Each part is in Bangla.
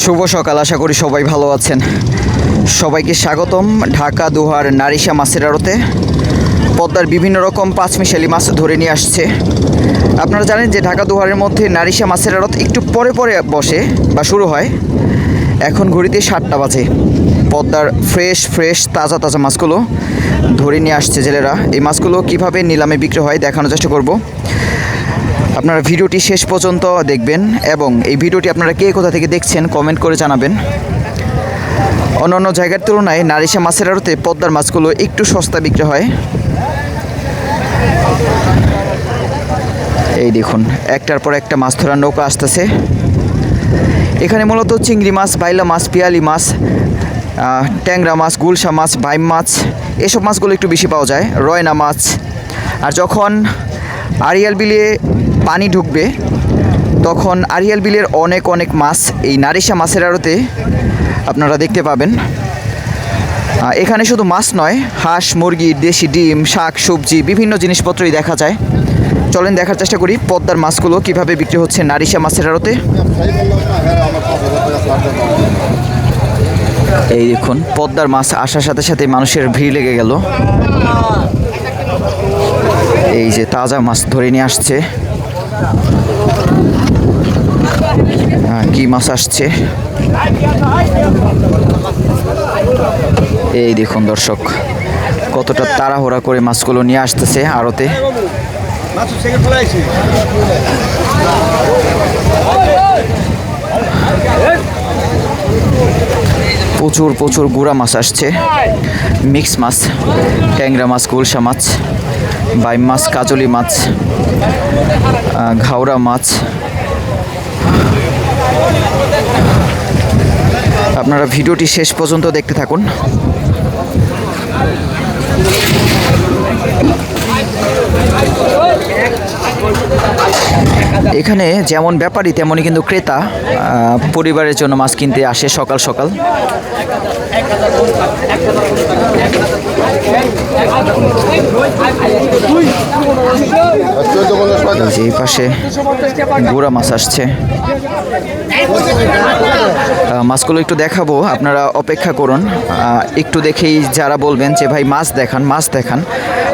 শুভ সকাল, আশা করি সবাই ভালো আছেন। সবাইকে স্বাগতম ঢাকা দোহার নারিশা মাছের আড়তে। পদ্মার বিভিন্ন রকম পাঁচমিশালি মাছ ধরে নিয়ে আসছে। আপনারা জানেন যে ঢাকা দোহারের মধ্যে নারিশা মাছের আড়ত একটু পরে পরে বসে বা শুরু হয়। এখন ঘড়িতে 7টা বাজে। পদ্মার ফ্রেশ তাজা তাজা মাছগুলো ধরে নিয়ে আসছে জেলেরা। এই মাছগুলো কিভাবে নিলামে বিক্রি হয় দেখানোর চেষ্টা করব। আপনারা ভিডিওটি শেষ পর্যন্ত দেখবেন এবং এই ভিডিওটি আপনারা কে কোথা থেকে দেখছেন কমেন্ট করে জানাবেন। অন্যান্য জায়গার তুলনায় নারিশা মাছের আড়তে পদ্মার মাছগুলো একটু সস্তা বিক্রি হয়। এই দেখুন, একটার পর একটা মাছ ধরার নৌকা আসতেছে। এখানে মূলত চিংড়ি মাছ, বাইলা মাছ, পিয়ালি মাছ, ট্যাংরা মাছ, গুলশা মাছ, বাইম মাছ, এসব মাছগুলো একটু বেশি পাওয়া যায়। রয়না মাছ। আর যখন আড়িয়াল বিলে পানি ঢুকবে তখন আড়িয়াল বিলের অনেক মাছ এই নারিশা মাছের আড়তে আপনারা দেখতে পাবেন। এখানে শুধু মাছ নয়, হাঁস, মুরগি, দেশি ডিম, শাক, সবজি, বিভিন্ন জিনিসপত্রই দেখা যায়। চলেন দেখার চেষ্টা করি পদ্মার মাছগুলো কিভাবে বিক্রি হচ্ছে নারিশা মাছের আড়তে। এই দেখুন, পদ্মার মাছ আসার সাথে সাথে মানুষের ভিড় লেগে গেল। এই যে তাজা মাছ ধরে নিয়ে আসছে। কি মাছ আসছে এই দেখুন দর্শক, কতটা তাড়াহুড়া করে মাছগুলো নিয়ে আসতেছে আড়তে। প্রচুর গুড়া মাছ আসছে, মিক্স মাছ, ট্যাংরা মাছ, গুলশা মাছ, বাইম মাছ, কাজলি মাছ, ঘাওড়া মাছ। আপনারা ভিডিওটি শেষ পর্যন্ত দেখতে থাকুন। এখানে যেমন ব্যাপারী তেমনই কিন্তু ক্রেতা পরিবারের জন্য মাছ কিনতে আসে সকাল সকাল। এই পাশে গুড়া মাছ আসছে। মাছগুলো একটু দেখাবো, আপনারা অপেক্ষা করুন। একটু দেখেই যারা বলবেন যে ভাই মাছ দেখান,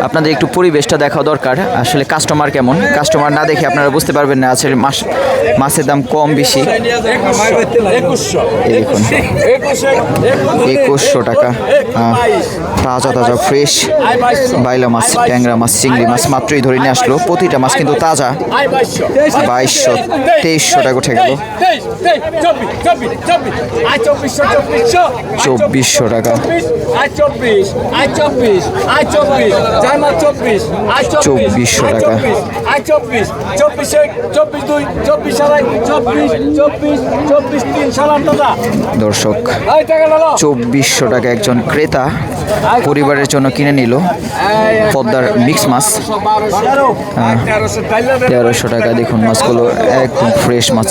আপনাদের একটু পরিবেশটা দেখা দরকার। আসলে কাস্টমার কেমন, কাস্টমার না দেখে আপনারা বুঝতে পারবেন না আসলে মাছের দাম কম বেশি। এই দেখুন, 2100 টাকা তাজা ফ্রেশ বাইলা মাছ, ট্যাংরা মাছ, চিংড়ি মাছ মাত্রই ধরে নিয়ে আসলো। প্রতিটা মাছ কিন্তু তাজা। 2200, 2300 টাকা উঠে গেল। 2400 টাকা, 2400 টাকা, দর্শক 2400 টাকা একজন ক্রেতা পরিবারের জন্য কিনে নিল পদ্মার মিক্স মাছ। 1300 টাকা। দেখুন মাছগুলো একদম ফ্রেশ মাছ।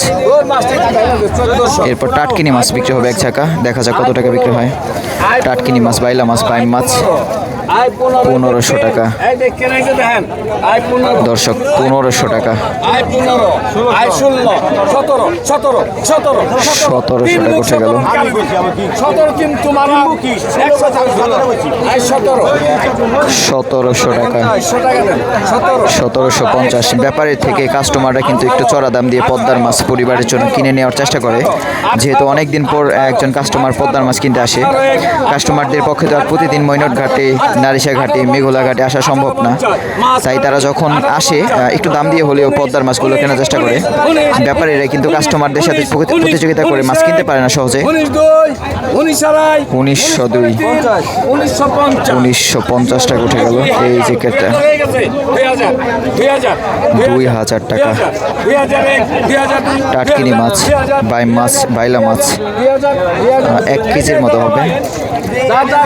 এরপর টাটকিনি মাছ বিক্রি হবে এক ছাকা, দেখা যাক কত টাকা বিক্রি হয়। টাটকিনি মাছ, বাইলা মাছ, বাইম মাছ 1500 টাকা। দর্শক 1500 টাকা, 1700 টাকা উঠে গেল। 1700 টাকা, 1750। ব্যাপারের থেকে কাস্টমাররা কিন্তু একটু চড়া দাম দিয়ে পদ্মার মাছ পরিবারের জন্য কিনে নেওয়ার চেষ্টা করে, যেহেতু অনেকদিন পর একজন কাস্টমার পদ্মার মাছ কিনতে আসে। কাস্টমারদের পক্ষে তো আর প্রতিদিন মৈনট ঘাটে, নারিশা ঘাটে, মেঘোলা ঘাটে আসা সম্ভব না। তাই তারা যখন আসে একটু দাম দিয়ে হলেও পদ্মার মাছগুলো কেনার চেষ্টা করে। ব্যাপারীরা কিন্তু কাস্টমারদের সাথে প্রতিযোগিতা করে মাছ কিনতে পারে না সহজে। 1902, 1950 টাকা উঠে গেল। এই জ্যাকেটটা 2000 টাকা। টাটকিনি মাছ, বাইম মাছ, বাইলা মাছ 1 কেজির মতো হবে।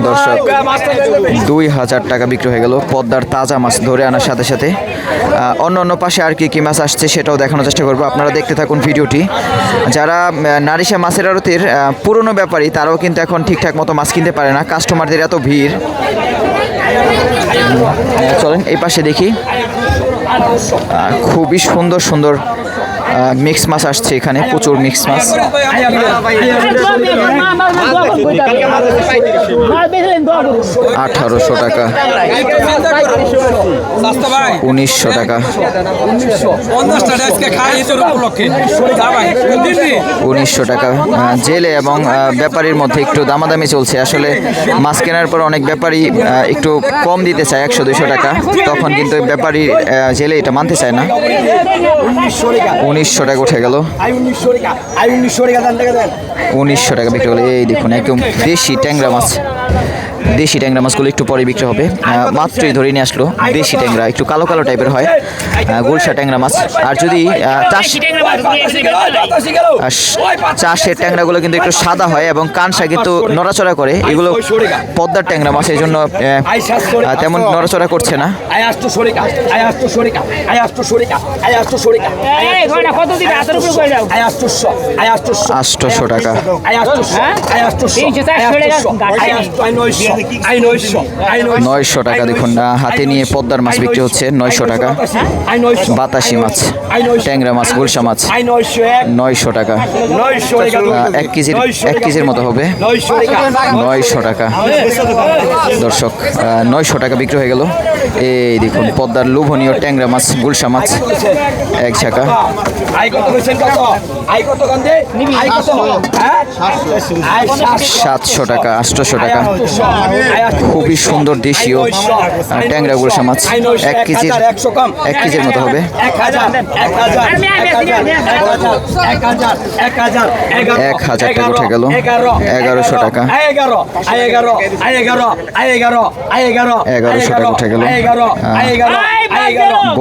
দর্শক 2000 টাকা বিক্রি হয়ে গেল পদ্মার তাজা মাছ ধরে আনার সাথে সাথে। অন্য পাশে আর কি মাছ আসছে সেটাও দেখানোর চেষ্টা করবো, আপনারা দেখতে থাকুন ভিডিওটি। যারা নারিশা মাছের আড়তের পুরনো ব্যাপারী তারাও কিন্তু এখন ঠিকঠাক মতো মাছ কিনতে পারে না, কাস্টমারদের এত ভিড়। চলেন এই পাশে দেখি, খুবই সুন্দর মিক্স মাছ আসছে এখানে, প্রচুর মিক্স মাছ। 1800 টাকা, 1900 টাকা, 1900 টাকা। জেলে এবং ব্যাপারীর মধ্যে একটু দামাদামি চলছে। আসলে মাছ কেনার পর অনেক ব্যাপারী একটু কম দিতে চায়, 100-200 টাকা, তখন কিন্তু ব্যাপারী জেলে এটা মানতে চায় না। 1900 টাকা উঠে গেল, 1900 টাকা বিক্রি হলো। এই দেখুন একদম দেশি ট্যাংরা মাছ। দেশি ট্যাংরা মাছগুলো একটু পরে বিক্রি হবে। মাত্রই ধরে নিয়ে আসলো দেশি ট্যাংরা, একটু কালো কালো টাইপের হয়, গুলশা ট্যাংরা মাছ। আর যদি চাষের ট্যাংরাগুলো কিন্তু একটু সাদা হয় এবং কানসা কিন্তু নড়াচড়া করে। এগুলো পদ্মার ট্যাংরা মাছ, এই জন্য তেমন নড়াচড়া করছে না। 800 টাকা, 900 টাকা। দেখুন হাতে নিয়ে পদ্মার মাছ বিক্রি হচ্ছে 900 টাকা। বাতাসি মাছ, ট্যাংরা মাছ, গুলশা মাছ 900 টাকা। 1 কেজির মতো হবে, 900 টাকা। দর্শক 900 টাকা বিক্রি হয়ে গেল। এই দেখুন পদ্মার লোভনীয় ট্যাংরা মাছ, গুলশা মাছ এক ঝাঁকা। 700 টাকা, 800 টাকা। খুবই সুন্দর দেশীয় ট্যাংরা গুলশা মাছ, 1 কেজির মতো হবে। 1000 টাকা উঠে গেল, 1100 টাকা, 1100 টাকা উঠে গেল।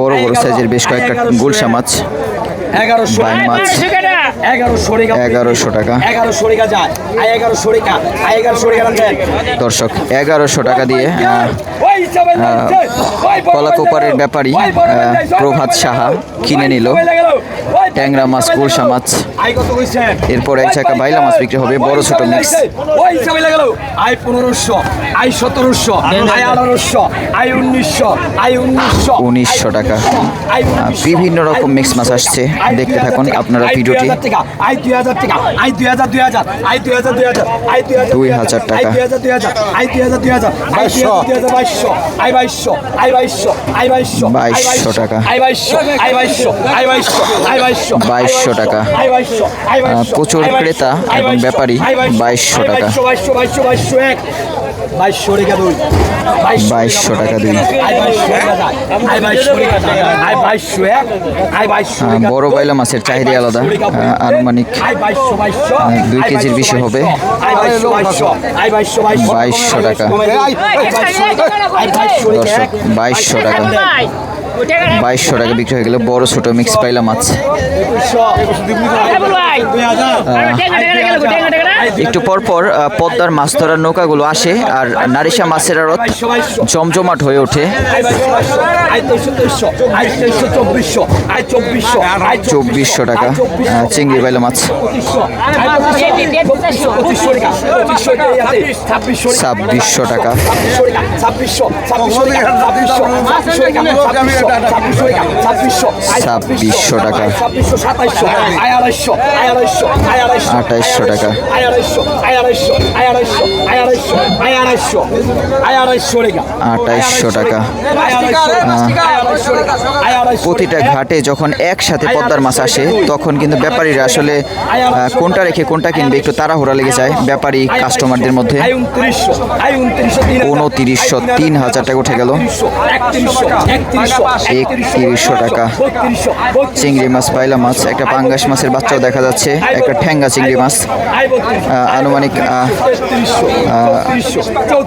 বড় বড় সাইজের বেশ কয়েকটা গুলশা মাছ, বাইম মাছ 1100 টাকা। দর্শক 1100 টাকা দিয়ে কলাকোপারের ব্যাপারী প্রভাত সাহা কিনে নিল ট্যাংরা মাছ, গুলশা মাছ। এরপর এক ঝাঁকা বাইলা মাছ বিক্রি হবে, বড় ছোট মিক্স। 1900 টাকা। বিভিন্ন রকম মিক্স মাছ আসছে, দেখতে থাকুন আপনারা ভিডিওটি। 2000 টাকা, 2200 টাকা, 2200 টাকা। প্রচুর ক্রেতা এবং ব্যাপারী, 2200 টাকা, 2200 টাকা দুই। বড় বাইলা মাছের চাহিদা আলাদা, আনুমানিক 2 কেজির বেশি হবে। 2200 টাকা। দর্শক 2200 টাকা, 2200 টাকা বিক্রি হয়ে গেল বড় ছোট মিক্স পাইলা মাছ। একটু পরপর পদ্মার মাছ ধরার নৌকাগুলো আসে আর নারিশা মাছের আড়ত জমজমাট হয়ে ওঠে। 2400 টাকা চিংড়ি বাইলা মাছ। 2600 টাকা, 2600 টাকা, 2800 টাকা। প্রতিটা ঘাটে যখন একসাথে পদ্মার মাছ আসে তখন কিন্তু ব্যাপারীরা আসলে কোনটা রেখে কোনটা কিনবে একটু তাড়াহুড়া লেগে যায় ব্যাপারী কাস্টমারদের মধ্যে। 2900, 3000 টাকা উঠে গেল। 3100 টাকা চিংড়ি মাছ, পাইলা মাছ, একটা পাঙ্গাস মাছের বাচ্চাও দেখা যাচ্ছে, একটা ঠ্যাঙ্গা চিংড়ি মাছ, আনুমানিক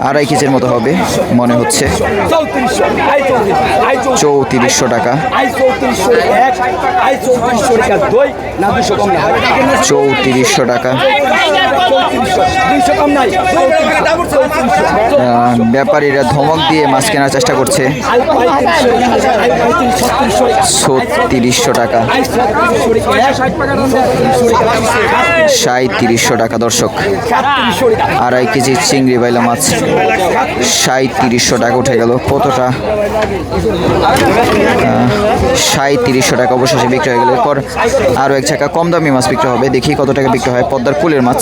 2.5 কেজির মতো হবে মনে হচ্ছে। 3400 টাকা, 3400 টাকা। ব্যাপারীরা ধমক দিয়ে মাছ কেনার চেষ্টা করছে। 3600 টাকা, 3700 টাকা দর্শক। 2.5 কেজি চিংড়ি বাইলা মাছ 3700 টাকা উঠে গেল। কতটা 3700 টাকা অবশেষে বিক্রি হয়ে গেল। এরপর আরও এক টাকা কম দামি মাছ বিক্রি হবে, দেখি কত টাকা বিক্রি হয়। পদ্মার কুলের মাছ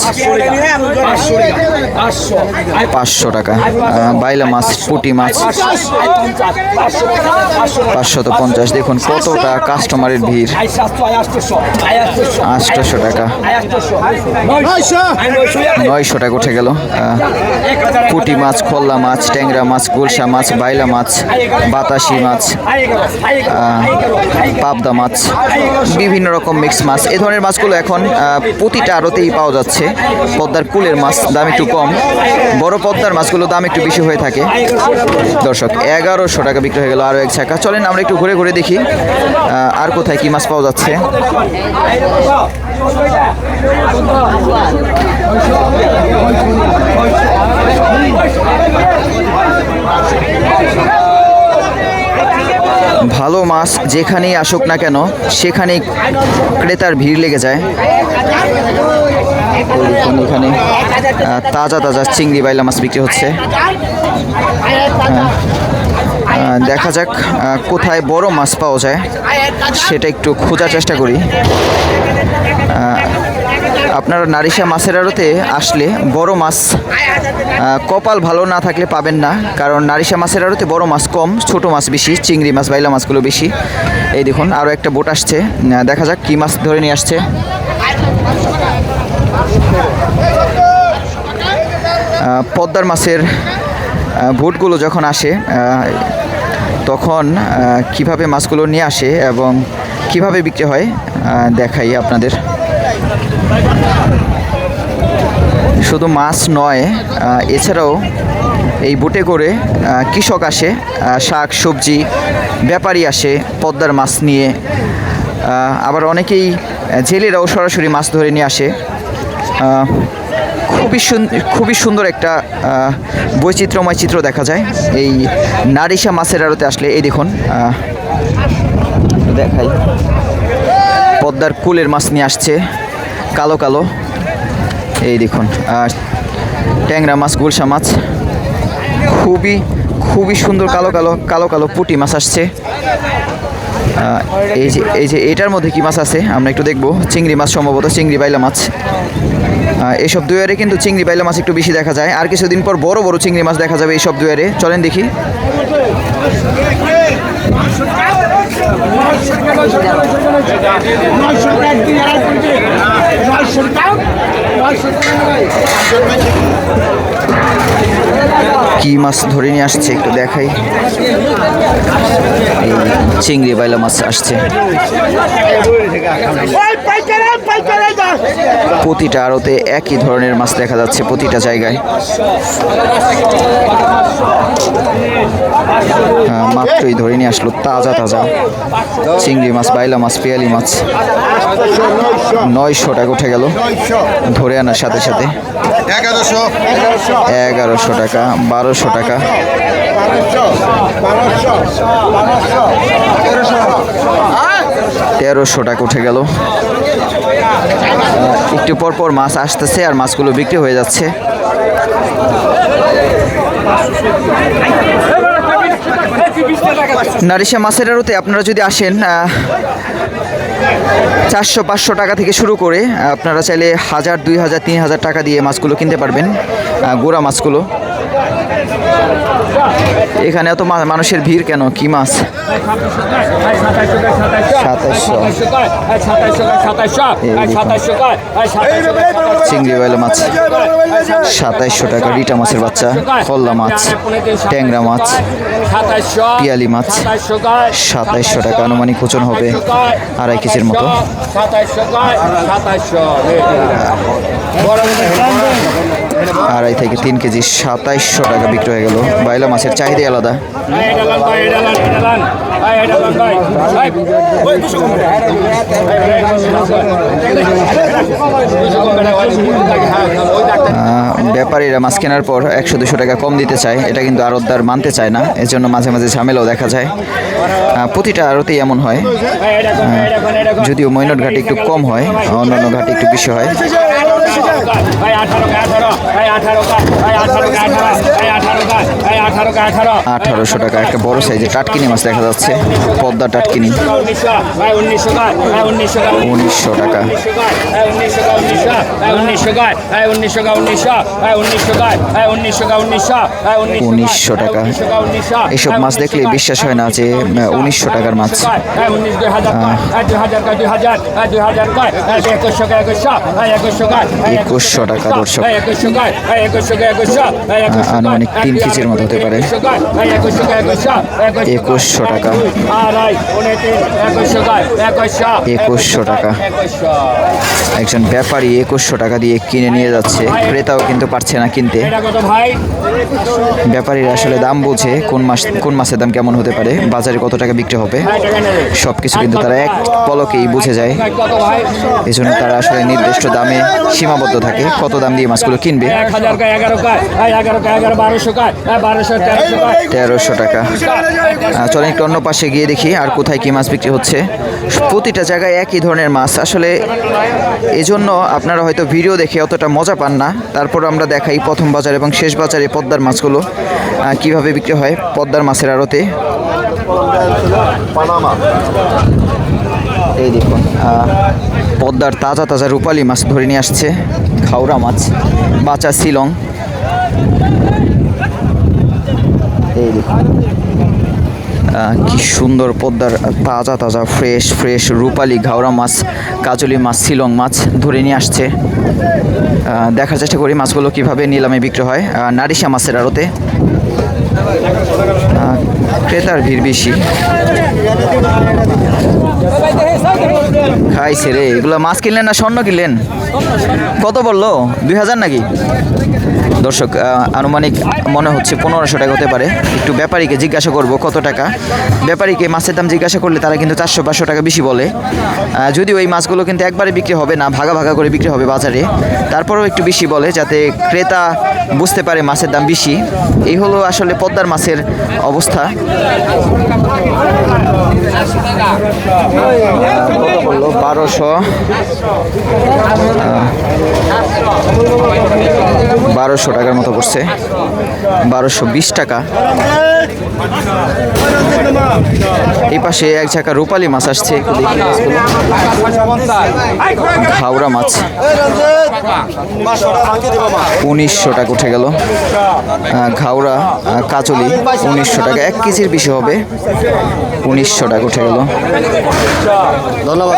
500 টাকা। বাইলা মাছ, পুঁটি মাছ 550। দেখুন কতটা কাস্টমারের ভিড়। 800 টাকা, 900 টাকা উঠে গেল। পুঁটি মাছ, খোল্লা মাছ, ট্যাংরা মাছ, গুলশা মাছ, বাইলা মাছ, বাতাসি মাছ, পাবদা মাছ, বিভিন্ন রকম মিক্স মাছ। এই ধরনের মাছগুলো এখন প্রতিটা আড়তেই পাওয়া যাচ্ছে। পদ্মার কুলের মাছ দাম একটু কম, বড় পদ্মার মাছগুলো দাম একটু বেশি হয়ে থাকে দর্শক। 1100 টাকা বিক্রি হয়ে গেল আরও এক ছাকা। চলেন আমরা একটু ঘুরে ঘুরে দেখি আর কোথায় কি মাছ পাওয়া যাচ্ছে। ভালো মাছ যেখানেই আসুক না কেন সেখানেই ক্রেতার ভিড় লেগে যায়। এখানে তাজা তাজা চিংড়ি বাইলা মাছ বিক্রি হচ্ছে। দেখা যাক কোথায় বড় মাছ পাওয়া যায় সেটা একটু খোঁজার চেষ্টা করি। আপনারা নারিশা মাছের আড়তে আসলে বড় মাছ কপাল ভালো না থাকলে পাবেন না, কারণ নারিশা মাছের আড়তে বড় মাছ কম, ছোট মাছ বেশি, চিংড়ি মাছ বাইলা মাছগুলো বেশি। এই দেখুন আরও একটা বোট আসছে, দেখা যাক কী মাছ ধরে নিয়ে আসছে। পদ্মার মাছের বোটগুলো যখন আসে তখন কিভাবে মাছগুলো নিয়ে আসে এবং কিভাবে বিক্রি হয় দেখাই আপনাদের। শুধু মাছ নয়, এছাড়াও এই বোটে করে কৃষক আসে, শাক সবজি ব্যাপারী আসে পদ্মার মাছ নিয়ে। আবার অনেকেই জেলেরাও সরাসরি মাছ ধরে নিয়ে আসে। খুবই সুন্দর একটা বৈচিত্র্যময় চিত্র দেখা যায় এই নারিশা মাছের আড়তে আসলে। এই দেখুন দেখাই, পদ্মার কুলের মাছ নিয়ে আসছে কালো কালো। এই দেখুন ট্যাংরা মাছ, গুলশা মাছ, খুবই সুন্দর কালো কালো কালো কালো পুঁটি মাছ আসছে। এই যে এটার মধ্যে কি মাছ আছে আমরা একটু দেখব। চিংড়ি মাছ, সম্ভবত চিংড়ি বাইলা মাছ। এইসব দুয়ারে কিন্তু চিংড়ি বাইলা মাছ একটু বেশি দেখা যায়। আর কিছুদিন পর বড় বড় চিংড়ি মাছ দেখা যাবে এইসব দুয়ারে। চলেন দেখি। কি মাছ ধরে নিয়ে আসছে একটু দেখাই। চিংড়ি বাইলা মাছ আসছে। প্রতিটা আড়তে একই ধরনের মাছ দেখা যাচ্ছে প্রতিটা জায়গায়। মাত্রই ধরে নিয়ে আসলো তাজা তাজা চিংড়ি মাছ, বাইলা মাছ, পিয়ালি মাছ। 900 টাকা উঠে গেল ধরে আনার সাথে সাথে। 1100 টাকা, 1200 টাকা, 1300 টাকা উঠে গেল। একটু পর পর মাছ আসতেছে আর মাছগুলো বিক্রি হয়ে যাচ্ছে। নারিশা মাছের আড়তে আপনারা যদি আসেন 400-500 টাকা থেকে শুরু করে আপনারা চাইলে 1000, 2000, 3000 টাকা দিয়ে মাছগুলো কিনতে পারবেন, গোড়া মাছগুলো। এখানে এত মানুষের ভিড় কেন? কি মাছ? 2700 চিংড়ি বাইলা মাছ 2700 টাকা। রিটা মাছের বাচ্চা, খোল্লা মাছ, ট্যাংরা মাছ, পিয়ালি মাছ 2700 টাকা। আনুমানিক ওজন হবে 2.5 কেজির মতো। 2.5 থেকে 3 কেজি 2700 টাকা বিক্রি হয়ে গেল। বাইলা মাছের চাহিদা আলাদা। ব্যাপারীরা মাছ কেনার পর 100-200 টাকা কম দিতে চায়, এটা কিন্তু আড়তদার মানতে চায় না, এজন্য মাঝে মাঝে ঝামেলাও দেখা যায়। প্রতিটা আড়তেই এমন হয়, যদিও মৈনট ঘাটে একটু কম হয়, অন্যান্য ঘাটে একটু বেশি হয়। 1800 টাকা একটা বড় সাইজের টাটকিনি মাছ দেখা যাচ্ছে, পদ্মা টাটকিনি 1900 টাকা। 1900 টাকা। এসব মাছ দেখলে বিশ্বাস হয় না যে 1900 টাকার মাছ। 2100 টাকা দর্শক, আনুমানিক 3 কেজির মতো হতে পারে। 2100 টাকা। 2100 টাকা। একজন ব্যাপারী 2100 টাকা দিয়ে কিনে নিয়ে যাচ্ছে, ক্রেতাও কিন্তু পারছে না কিনতে। ব্যাপারীরা আসলে দাম বোঝে, কোন মাছের দাম কেমন হতে পারে, বাজারে কত টাকা বিক্রি হবে, সব কিছু কিন্তু তারা এক পলকেই বুঝে যায়। এই জন্য তারা আসলে নির্দিষ্ট দামে সীমাবদ্ধ থাকে, কত দাম দিয়ে মাছগুলো কিনবে। 1300 টাকা। চলেন একটু অন্য পাশে গিয়ে দেখি আর কোথায় কি মাছ বিক্রি হচ্ছে। প্রতিটা জায়গায় একই ধরনের মাছ, আসলে এজন্য আপনারা হয়তো ভিডিও দেখে অতটা মজা পান না। তারপর আমরা দেখাই প্রথম বাজার এবং শেষ বাজারে পদ্মার মাছগুলো কিভাবে বিক্রি হয় পদ্মার মাছের আড়তে। এই দেখুন, পদ্মার তাজা তাজা রূপালী মাছ ধরে নিয়ে আসছে, খাওড়া মাছ, বাচা শিলং। এই দেখুন কি সুন্দর পদ্মার তাজা তাজা ফ্রেশ ফ্রেশ রূপালী ঘাওড়া মাছ, কাজলি মাছ, শিলং মাছ ধরে নিয়ে আসছে। দেখার চেষ্টা করি মাছগুলো কিভাবে নিলামে বিক্রি হয় নারিশা মাছের আড়তে। ক্রেতার ভিড় বেশি। খাইছে রে, এগুলো মাছ কিনলেন না স্বর্ণ কিনলেন? কত বললো? 2000 নাকি? দর্শক আনুমানিক মনে হচ্ছে 1500 টাকা হতে পারে। একটু ব্যাপারীকে জিজ্ঞাসা করব কত টাকা। ব্যাপারীকে মাছের দাম জিজ্ঞাসা করলে তারা কিন্তু 400-500 টাকা বেশি বলে। যদিও এই মাছগুলো কিন্তু একবারে বিক্রি হবে না, ভাগা ভাগা করে বিক্রি হবে বাজারে, তারপরেও একটু বেশি বলে যাতে ক্রেতা বুঝতে পারে মাছের দাম বেশি। এই হলো আসলে পদ্মার মাছের অবস্থা। কত বললো? 1200 টাকার মতো পড়ছে, 1220 টাকা। এই পাশে এক ঝাঁকা রূপালী মাছ আসছে, একটু দেখি মাছগুলো। ঘাওড়া মাছ 1900 টাকা উঠে গেল। ঘাওড়া কাজলি 1900 টাকা, 1 কেজির বেশি হবে। 1900 টাকা উঠে গেল। ধন্যবাদ।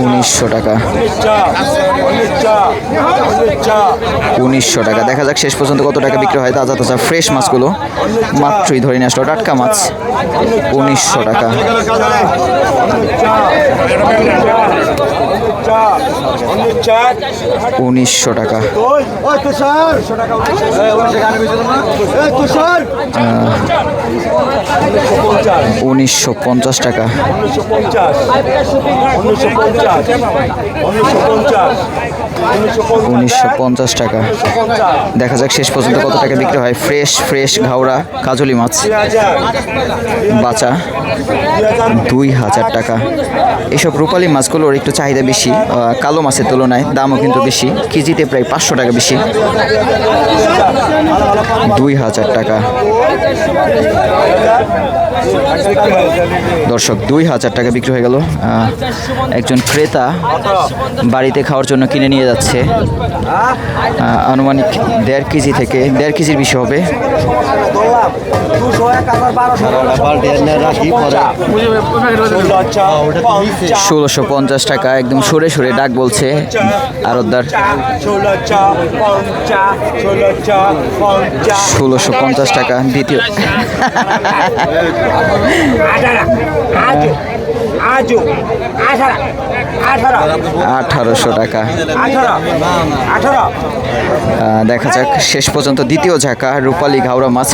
1900 টাকা। 1900 টাকা। দেখা যাক শেষ পর্যন্ত কত টাকা বিক্রি হয়। তাজা তাজা ফ্রেশ মাছগুলো মাত্রই ধরে নিয়ে আসলো, টাটকা মাছ। 1900 টাকা। 1900 টাকা। 1950 টাকা। 1950 টাকা। দেখা যাক শেষ পর্যন্ত কত টাকা বিক্রি হয়। ফ্রেশ ফ্রেশ ঘাওড়া কাজলি মাছ বাচা 2000 টাকা। এসব রূপালী মাছগুলোর একটু চাহিদা বেশি কালো মাছের তুলনায়, দামও কিন্তু বেশি, কেজিতে প্রায় 500 টাকা বেশি। 2000 টাকা। দর্শক 2000 টাকা বিক্রি হয়ে গেল। একজন ক্রেতা বাড়িতে খাওয়ার জন্য কিনে নিয়ে যাচ্ছে। আনুমানিক 1.5 কেজি থেকে 1.5 কেজির বেশি হবে। 1650 টাকা। একদম সরে সরে ডাক বলছে আরতদার। 1650 টাকা। দ্বিতীয় 1800 টাকা। দেখা যাক শেষ পর্যন্ত দ্বিতীয় ঝাঁকা রূপালী ঘাওড়া মাছ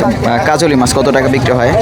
কাজলি মাছ কত টাকা বিক্রি হয়।